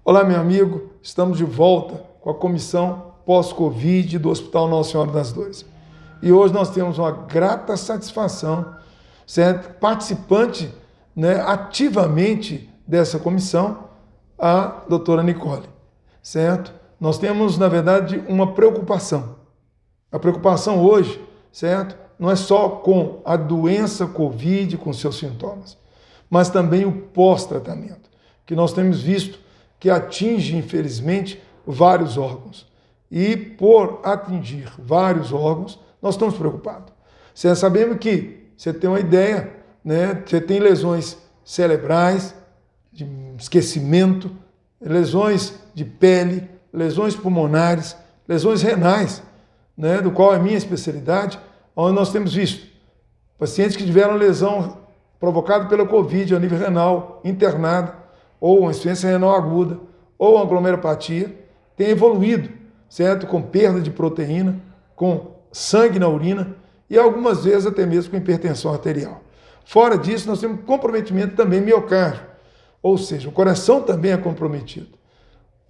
Olá, meu amigo, estamos de volta com a comissão pós-Covid do Hospital Nossa Senhora das Dores. E hoje nós temos uma grata satisfação, certo? Participante, ativamente dessa comissão, a doutora Nicole, certo? Nós temos, na verdade, uma preocupação. A preocupação hoje, certo? Não é só com a doença Covid, com seus sintomas, mas também o pós-tratamento, que nós temos visto que atinge, infelizmente, vários órgãos. E por atingir vários órgãos, nós estamos preocupados. Sabemos que, você tem uma ideia, você tem lesões cerebrais, de esquecimento, lesões de pele, lesões pulmonares, lesões renais, do qual é a minha especialidade, onde nós temos visto pacientes que tiveram lesão provocada pela Covid a nível renal, internada, ou uma insuficiência renal aguda, ou uma glomerulopatia, tem evoluído, certo? Com perda de proteína, com sangue na urina e algumas vezes até mesmo com hipertensão arterial. Fora disso, nós temos comprometimento também miocárdio, ou seja, o coração também é comprometido.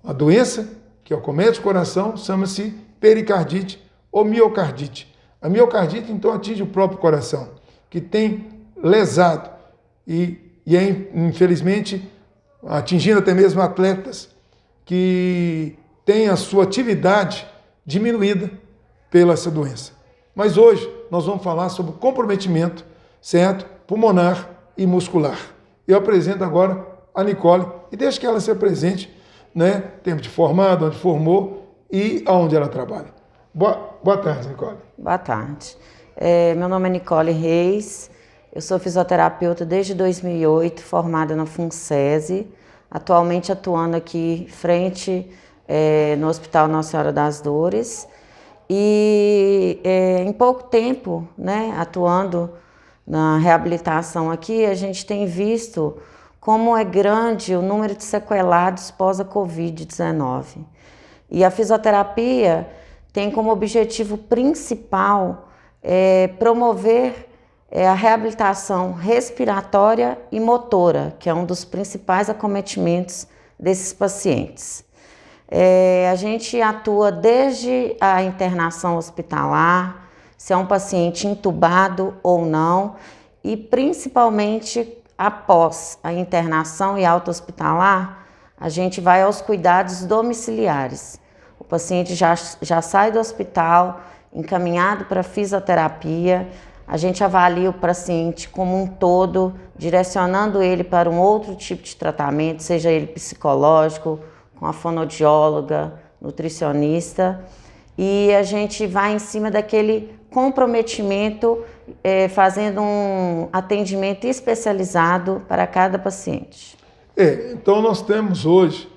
A doença que acomete o coração chama-se pericardite ou miocardite. A miocardite, então, atinge o próprio coração, que tem lesado e é, infelizmente, atingindo até mesmo atletas que têm a sua atividade diminuída pela essa doença. Mas hoje nós vamos falar sobre comprometimento, certo? Pulmonar e muscular. Eu apresento agora a Nicole e deixo que ela se apresente, tempo de formado, onde formou e aonde ela trabalha. Boa tarde, Nicole. Boa tarde. Meu nome é Nicole Reis, eu sou fisioterapeuta desde 2008, formada na FUNSESI, atualmente atuando aqui frente no Hospital Nossa Senhora das Dores. E em pouco tempo, atuando na reabilitação aqui, a gente tem visto como é grande o número de sequelados pós a Covid-19. E a fisioterapia tem como objetivo principal promover a reabilitação respiratória e motora, que é um dos principais acometimentos desses pacientes. A gente atua desde a internação hospitalar, se é um paciente intubado ou não, e principalmente após a internação e alta hospitalar, a gente vai aos cuidados domiciliares. O paciente já sai do hospital, encaminhado para fisioterapia, a gente avalia o paciente como um todo, direcionando ele para um outro tipo de tratamento, seja ele psicológico, com a fonoaudióloga, nutricionista, e a gente vai em cima daquele comprometimento, fazendo um atendimento especializado para cada paciente. Então nós temos hoje,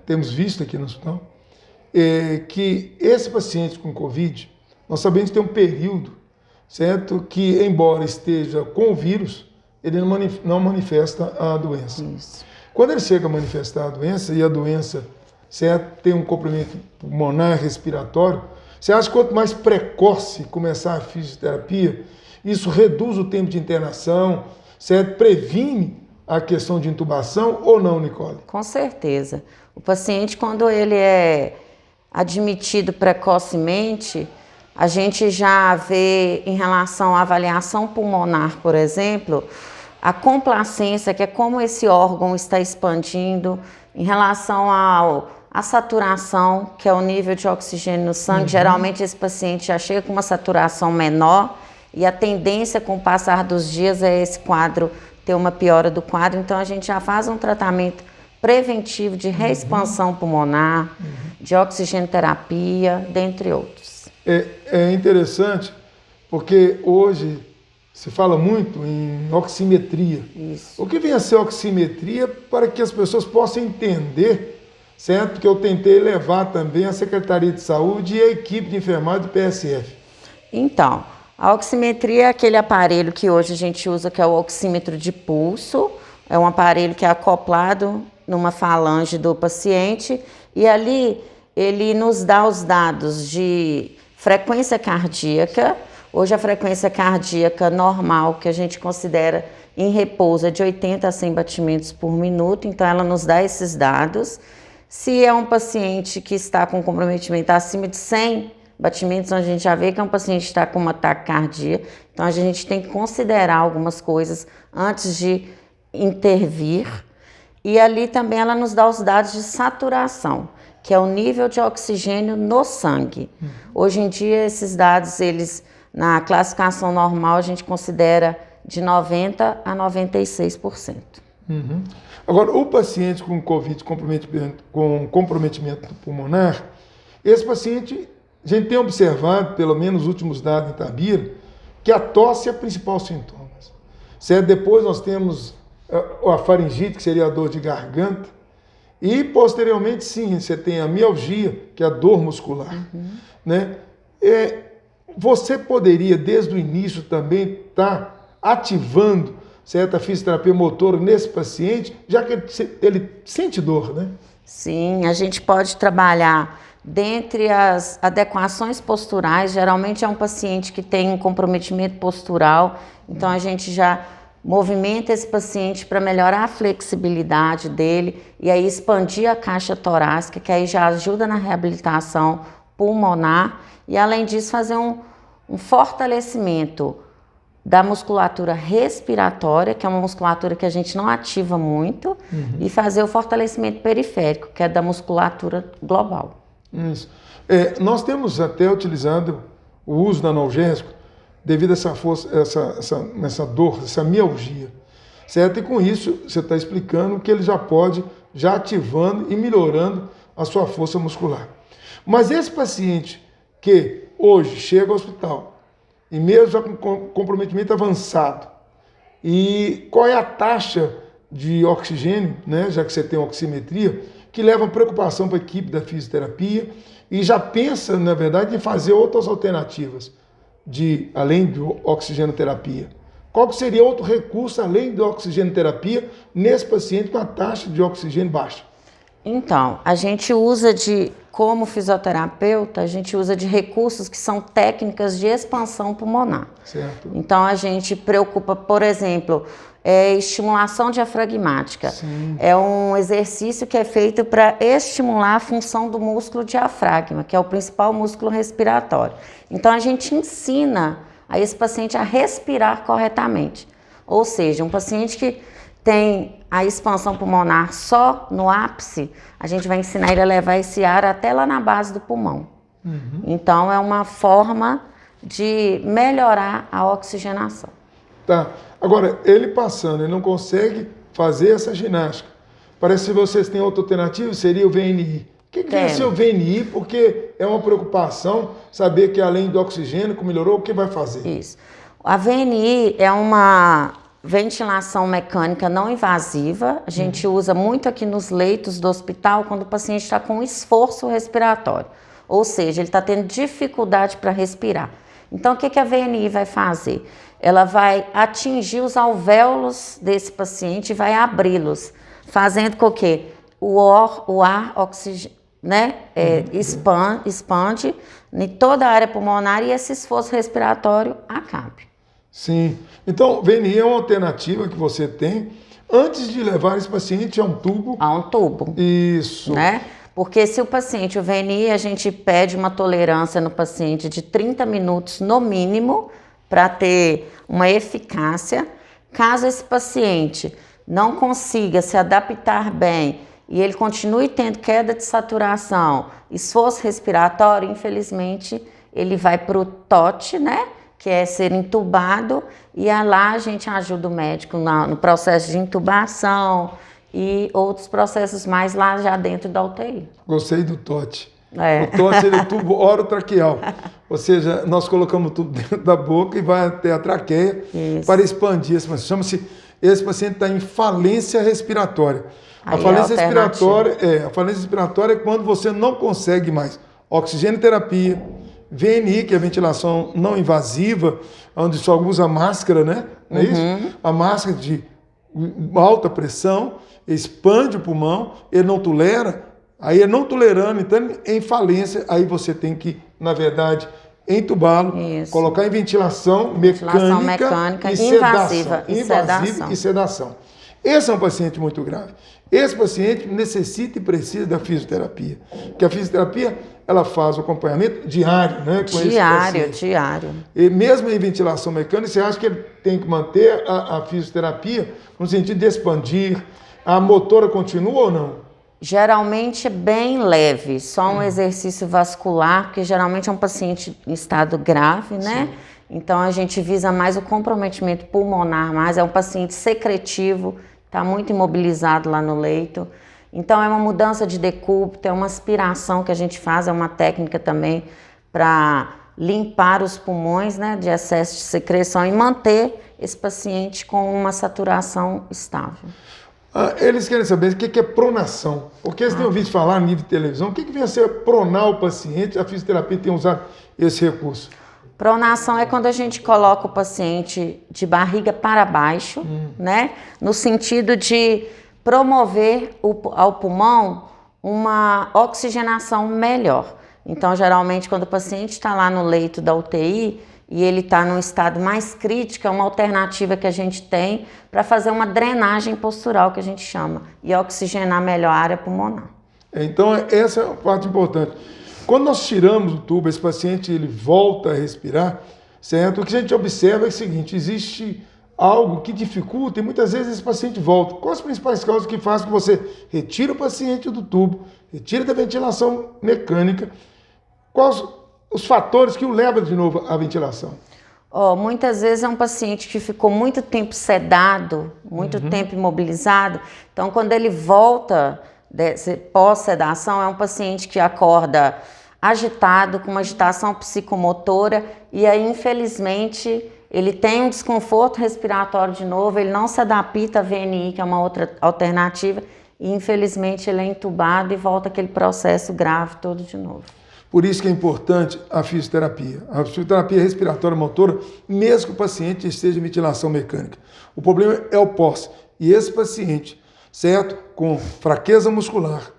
temos visto aqui no hospital, que esse paciente com Covid, nós sabemos que tem um período, certo? Que embora esteja com o vírus, ele não manifesta a doença. Isso. Quando ele chega a manifestar a doença, e a doença, certo, tem um comprometimento pulmonar, respiratório, você acha que quanto mais precoce começar a fisioterapia, isso reduz o tempo de internação, certo? Previne a questão de intubação ou não, Nicole? Com certeza. O paciente, quando ele é admitido precocemente, a gente já vê, em relação à avaliação pulmonar, por exemplo, a complacência, que é como esse órgão está expandindo, em relação à saturação, que é o nível de oxigênio no sangue. Geralmente esse paciente já chega com uma saturação menor e a tendência com o passar dos dias é esse quadro ter uma piora do quadro. Então a gente já faz um tratamento preventivo de reexpansão pulmonar, de oxigenoterapia, dentre outros. É interessante porque hoje se fala muito em oximetria. Isso. O que vem a ser oximetria para que as pessoas possam entender, certo? Que eu tentei levar também a Secretaria de Saúde e a equipe de enfermagem do PSF. Então, a oximetria é aquele aparelho que hoje a gente usa, que é o oxímetro de pulso. É um aparelho que é acoplado numa falange do paciente e ali ele nos dá os dados de frequência cardíaca, Hoje a frequência cardíaca normal, que a gente considera em repouso, é de 80 a 100 batimentos por minuto, então ela nos dá esses dados. Se é um paciente que está com comprometimento acima de 100 batimentos, a gente já vê que é um paciente que está com uma taquicardia, então a gente tem que considerar algumas coisas antes de intervir. E ali também ela nos dá os dados de saturação, que é o nível de oxigênio no sangue. Hoje em dia, esses dados, eles, na classificação normal, a gente considera de 90% a 96%. Uhum. Agora, o paciente com Covid, com comprometimento pulmonar, esse paciente, a gente tem observado, pelo menos nos últimos dados em Itabira, que a tosse é o principal sintoma. Certo? Depois nós temos a faringite, que seria a dor de garganta, e posteriormente, sim, você tem a mialgia, que é a dor muscular. Né? Você poderia, desde o início, também estar ativando certa fisioterapia motora nesse paciente, já que ele sente dor, né? Sim, a gente pode trabalhar dentre as adequações posturais. Geralmente é um paciente que tem um comprometimento postural, então a gente já movimenta esse paciente para melhorar a flexibilidade dele e aí expandir a caixa torácica, que aí já ajuda na reabilitação pulmonar e, além disso, fazer um fortalecimento da musculatura respiratória, que é uma musculatura que a gente não ativa muito, e fazer o fortalecimento periférico, que é da musculatura global. Isso. Nós temos até utilizado o uso do analgésico devido a essa força, essa dor, essa mialgia, certo? E com isso você está explicando que ele já pode, já ativando e melhorando a sua força muscular. Mas esse paciente que hoje chega ao hospital, e mesmo já com comprometimento avançado, e qual é a taxa de oxigênio, né, já que você tem oximetria, que leva preocupação para a equipe da fisioterapia e já pensa, na verdade, em fazer outras alternativas, além do oxigenoterapia. Qual que seria outro recurso, além da oxigenoterapia, nesse paciente com a taxa de oxigênio baixa? Então, a gente usa como fisioterapeuta, a gente usa de recursos que são técnicas de expansão pulmonar. Certo. Então, a gente preocupa, por exemplo, estimulação diafragmática. Sim. É um exercício que é feito para estimular a função do músculo diafragma, que é o principal músculo respiratório. Então, a gente ensina a esse paciente a respirar corretamente. Ou seja, um paciente que tem a expansão pulmonar só no ápice, a gente vai ensinar ele a levar esse ar até lá na base do pulmão. Então, é uma forma de melhorar a oxigenação. Tá. Agora, ele passando, ele não consegue fazer essa ginástica. Parece que vocês têm outra alternativa, seria o VNI. O que é ser o VNI? Porque é uma preocupação saber que além do oxigênio que melhorou, o que vai fazer? Isso. A VNI é uma ventilação mecânica não invasiva. A gente usa muito aqui nos leitos do hospital quando o paciente está com esforço respiratório. Ou seja, ele está tendo dificuldade para respirar. Então, o que a VNI vai fazer? Ela vai atingir os alvéolos desse paciente e vai abri-los, fazendo com que o ar expande em toda a área pulmonar e esse esforço respiratório acabe. Sim. Então, VNI é uma alternativa que você tem antes de levar esse paciente a um tubo. A um tubo. Isso. Né? Porque se o VNI, a gente pede uma tolerância no paciente de 30 minutos no mínimo para ter uma eficácia. Caso esse paciente não consiga se adaptar bem e ele continue tendo queda de saturação, esforço respiratório, infelizmente, ele vai para o TOT, né? Que é ser entubado, e lá a gente ajuda o médico no processo de intubação e outros processos mais lá já dentro da UTI. Gostei do TOT. O TOT é o tubo orotraqueal, ou seja, nós colocamos o tubo dentro da boca e vai até a traqueia. Isso. Para expandir esse paciente. Esse paciente está em falência respiratória. A falência respiratória é quando você não consegue mais oxigenoterapia, VNI, que é a ventilação não invasiva, onde só usa máscara, né? Não é isso? A máscara de alta pressão, expande o pulmão, ele não tolera, aí ele não tolerando, então em falência, aí você tem que, na verdade, entubá-lo, Isso. colocar em ventilação mecânica invasiva e sedação. Esse é um paciente muito grave. Esse paciente necessita e precisa da fisioterapia, porque a fisioterapia ela faz o acompanhamento diário, né? Com esse paciente. Diário. E mesmo em ventilação mecânica, você acha que ele tem que manter a fisioterapia no sentido de expandir? A motora continua ou não? Geralmente é bem leve, só um exercício vascular, porque geralmente é um paciente em estado grave, né? Sim. Então a gente visa mais o comprometimento pulmonar, mas é um paciente secretivo, está muito imobilizado lá no leito. Então é uma mudança de decúbito, é uma aspiração que a gente faz, é uma técnica também para limpar os pulmões, né, de excesso de secreção e manter esse paciente com uma saturação estável. Eles querem saber o que é pronação, porque eles têm ouvido falar no nível de televisão, o que vem a ser pronar o paciente? A fisioterapia tem usado esse recurso. Pronação é quando a gente coloca o paciente de barriga para baixo, né? No sentido de promover ao pulmão uma oxigenação melhor. Então, geralmente, quando o paciente está lá no leito da UTI e ele está num estado mais crítico, é uma alternativa que a gente tem para fazer uma drenagem postural, que a gente chama, e oxigenar melhor a área pulmonar. Então, essa é a parte importante. Quando nós tiramos o tubo, esse paciente ele volta a respirar, certo? O que a gente observa é o seguinte, existe algo que dificulta e muitas vezes esse paciente volta. Quais as principais causas que fazem que você retira o paciente do tubo, retira da ventilação mecânica? Quais os fatores que o levam de novo à ventilação? Muitas vezes é um paciente que ficou muito tempo sedado, muito tempo imobilizado. Então, quando ele volta pós-sedação, é um paciente que acorda agitado, com uma agitação psicomotora, e aí, infelizmente, ele tem um desconforto respiratório de novo, ele não se adapta à VNI, que é uma outra alternativa, e infelizmente ele é entubado e volta aquele processo grave todo de novo. Por isso que é importante a fisioterapia. A fisioterapia respiratória motora, mesmo que o paciente esteja em ventilação mecânica. O problema é o pós. E esse paciente, certo? Com fraqueza muscular,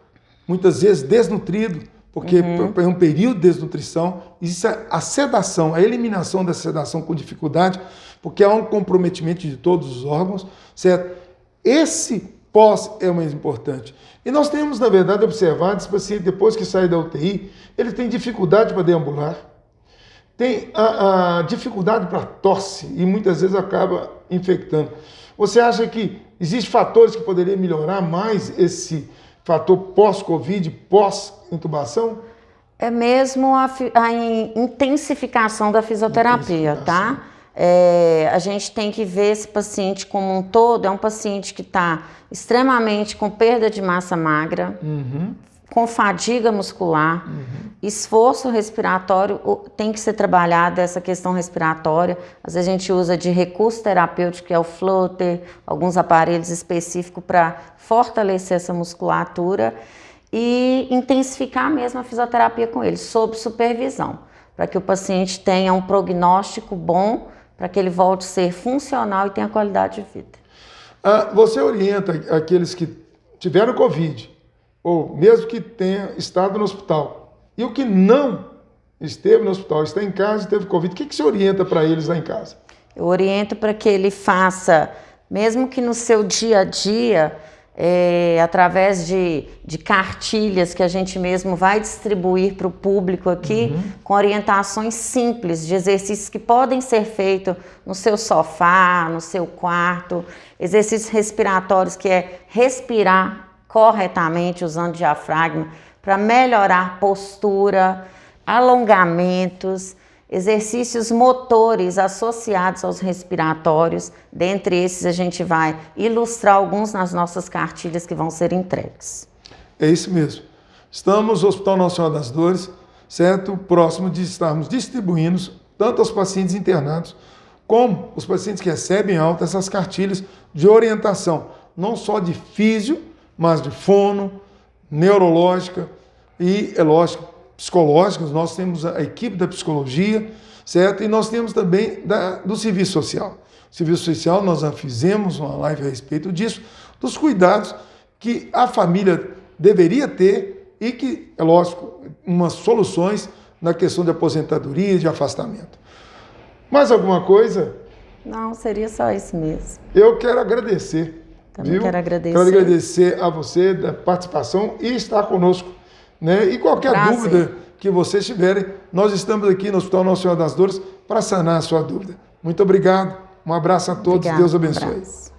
muitas vezes desnutrido, porque é um período de desnutrição, existe a sedação, a eliminação da sedação com dificuldade, porque há um comprometimento de todos os órgãos, certo? Esse pós é o mais importante. E nós temos, na verdade, observado esse paciente, depois que sai da UTI, ele tem dificuldade para deambular, tem a dificuldade para tosse e muitas vezes acaba infectando. Você acha que existem fatores que poderiam melhorar mais esse fator pós-Covid, pós-intubação? É mesmo a intensificação da fisioterapia, tá? A gente tem que ver esse paciente como um todo, é um paciente que está extremamente com perda de massa magra, com fadiga muscular, esforço respiratório, tem que ser trabalhada essa questão respiratória. Às vezes a gente usa de recurso terapêutico, que é o floater, alguns aparelhos específicos para fortalecer essa musculatura e intensificar mesmo a fisioterapia com ele, sob supervisão, para que o paciente tenha um prognóstico bom, para que ele volte a ser funcional e tenha qualidade de vida. Você orienta aqueles que tiveram Covid, ou mesmo que tenha estado no hospital, e o que não esteve no hospital, está em casa e teve Covid, o que você orienta para eles lá em casa? Eu oriento para que ele faça, mesmo que no seu dia a dia, através de cartilhas que a gente mesmo vai distribuir para o público aqui, com orientações simples de exercícios que podem ser feitos no seu sofá, no seu quarto, exercícios respiratórios que é respirar corretamente usando diafragma para melhorar postura, alongamentos, exercícios motores associados aos respiratórios. Dentre esses, a gente vai ilustrar alguns nas nossas cartilhas que vão ser entregues. É isso mesmo. Estamos no Hospital Nossa Senhora das Dores, certo? Próximo de estarmos distribuindo tanto aos pacientes internados como os pacientes que recebem alta essas cartilhas de orientação, não só de físio, mas de fono, neurológica e, é lógico, psicológicas. Nós temos a equipe da psicologia, certo? E nós temos também do serviço social. O serviço social, nós já fizemos uma live a respeito disso, dos cuidados que a família deveria ter e que, é lógico, umas soluções na questão de aposentadoria, de afastamento. Mais alguma coisa? Não, seria só isso mesmo. Eu quero agradecer. Também viu? quero agradecer. Quero agradecer a você da participação e estar conosco. Né? E qualquer dúvida que vocês tiverem, nós estamos aqui no Hospital Nossa Senhora das Dores para sanar a sua dúvida. Muito obrigado. Um abraço a todos. Obrigada, Deus abençoe. Um abraço.